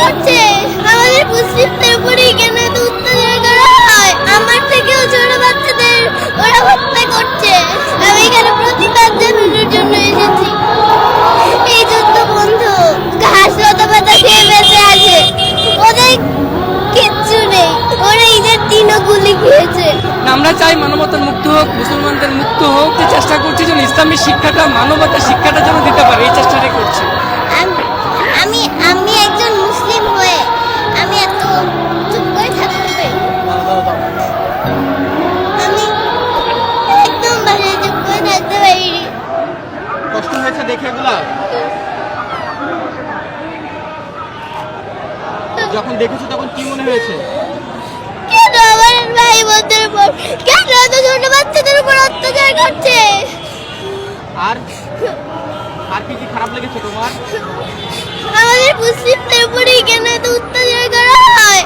করছে? আমাদের মুসলিমদের উপরেই কেন এত অত্যাচার করা হয়? আমার থেকেও ছোট বাচ্চাদের ওরা হত্যা করছে। আমি এখানে প্রতিবাদ জানানোর জন্য এসেছি। এই যুদ্ধ বন্ধ। ঘাস লতা পাতা খেয়ে বেঁচে আছে, ওদের কিচ্ছু নেই। ওরা ঈদের দিনও গুলি খেয়েছে। আমরা চাই মানবতার মুক্ত হোক, মুসলমানদের মুক্ত হোক। যে চেষ্টা করছি যেন ইসলামের শিক্ষাটা, মানবতার শিক্ষাটা যেন দিতে পারে, এই চেষ্টাটাই করছি। আমি আমি একজন মুসলিম হয়ে আমি এত চুপ করে থাকতে পারি? আমি একদম বাসায় চুপ করে থাকতে পারিনি। কষ্ট হয়েছে দেখে এগুলা? যখন দেখেছো তখন কি মনে হয়েছে? কেন আমার ভাই বোনদের উপর, কেন এত ছোট বাচ্চাদের উপর অত্যাচার করছে? আর আর কি কি খারাপ লেগেছে তোমার? আমাদের মুসলিমদের উপরেই কেন এত অত্যাচার করা হয়?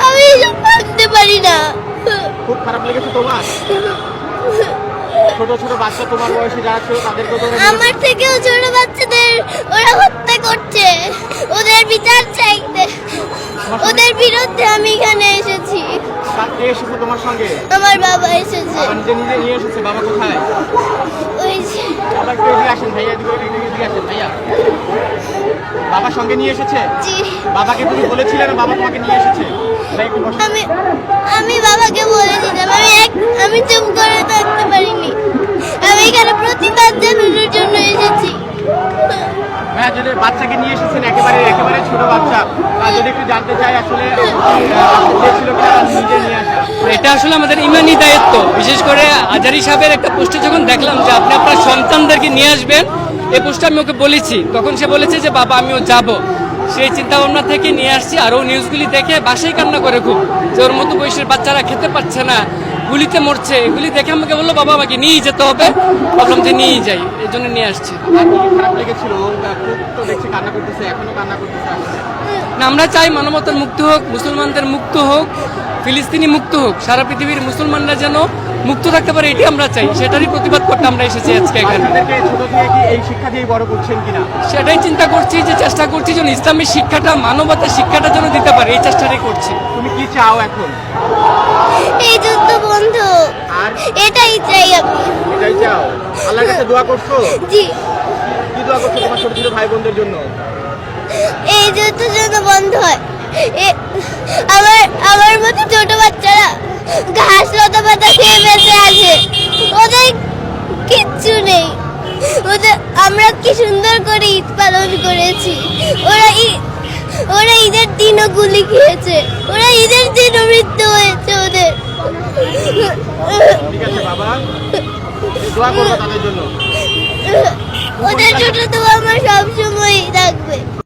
আমি এসব ভাবতে পারি না। খুব খারাপ লেগেছে তোমার? ছোট ছোট বাচ্চা তোমার বয়সে যারা ছিল তাদেরকে তো আমার থেকেও ছোট বাচ্চাদের ওরা হত্যা করছে। ওদের বিচার চাইতে, ওদের বিরুদ্ধে আমি এখানে এসেছি। কে এসেছে তোমার সঙ্গে? আমার বাবা এসেছে। বাবা নিজে নিজে নিয়ে এসেছে? বাবা কোথায়? ওই যে বাবা একটু এদিকে আসেন ভাইয়া, এদিকে আসেন ভাইয়া। বাবা সঙ্গে নিয়ে এসেছে? জি। বাবাকে তুমি বলেছিলে না বাবা তোমাকে নিয়ে এসেছে? ভাই একটু বসো। আমি বাবাকে বলে দিতাম। আমি চুপ করে থাকতে পারিনি। আমি এখানে প্রতিবাদ জানানোর জন্য এসেছি। হ্যাঁ, যদি বাচ্চাকে নিয়ে এসেছেন, একেবারে ছোট বাচ্চা, যদি একটু জানতে চাই আসলে ছিল কিনা নিজে নিয়ে আসা। এটা আসলে আমাদের ইমানি দায়িত্ব। বিশেষ করে আজারি সাহেবের একটা পোস্টে যখন দেখলাম যে আপনি আপনার সন্তানদেরকে নিয়ে আসবেন, এই পোস্টে আমি ওকে বলেছি, তখন সে বলেছে যে বাবা আমিও যাব। সেই চিন্তা ভাবনা থেকে নিয়ে আসছি। আর ও নিউজগুলি দেখে বাসায় কান্না করে খুব, যে ওর মতো বয়সের বাচ্চারা খেতে পাচ্ছে না, গুলিতে মরছে। এগুলি দেখে আমাকে বললো বাবা আমাকে নিয়েই যেতে হবে। ভাবলাম যে নিয়েই যাই, এই জন্য নিয়ে আসছি। আর কি খারাপ লেগেছিল? খুব তো দেখছি কান্না করতেছে, এখনো কান্না করতেছে আসলে। না, আমরা চাই মানবতার মুক্ত হোক, মুসলমানদের মুক্ত হোক, ফিলিস্তিনি মুক্ত হোক, সারা পৃথিবীর মুসলমানরা যেন মুক্ত থাকতে পারে, এটি আমরা চাই। সেটারই প্রতিবাদ করতে আমরা এসেছি আজকে এখানে। আপনাদেরকে ছোট থেকে কি এই শিক্ষা দিয়ে বড় করছেন কিনা? সেটাই চিন্তা করছি, যে চেষ্টা করছি যেন ইসলামের শিক্ষাটা, মানবতার শিক্ষাটা যেন দিতে পারে, এই চেষ্টাটাই করছি। তুমি কি চাও এখন? এই যুদ্ধ বন্ধ। আর এটাই চাই আমি। এটাই চাও? আল্লাহর কাছে দোয়া করছো? জি। কি দোয়া করছো তোমার ছোট ছোট ভাই বোনদের জন্য? এই যুদ্ধ যেন বন্ধ হয়। আমার মতো ছোট বাচ্চারা ঘাস লতা পাতা খেয়ে বেঁচে আছে, ওদের কিচ্ছু নেই। আমরা কি সুন্দর করে ঈদ পালন করেছি। ওরা ঈদের দিনও গুলি খেয়েছে। ওরা ঈদের দিনও মৃত্যু হয়েছে ওদের। ঠিক আছে বাবা, দোয়া করবো তাদের জন্য। ওদের জন্য তো আমার সবসময় থাকবে।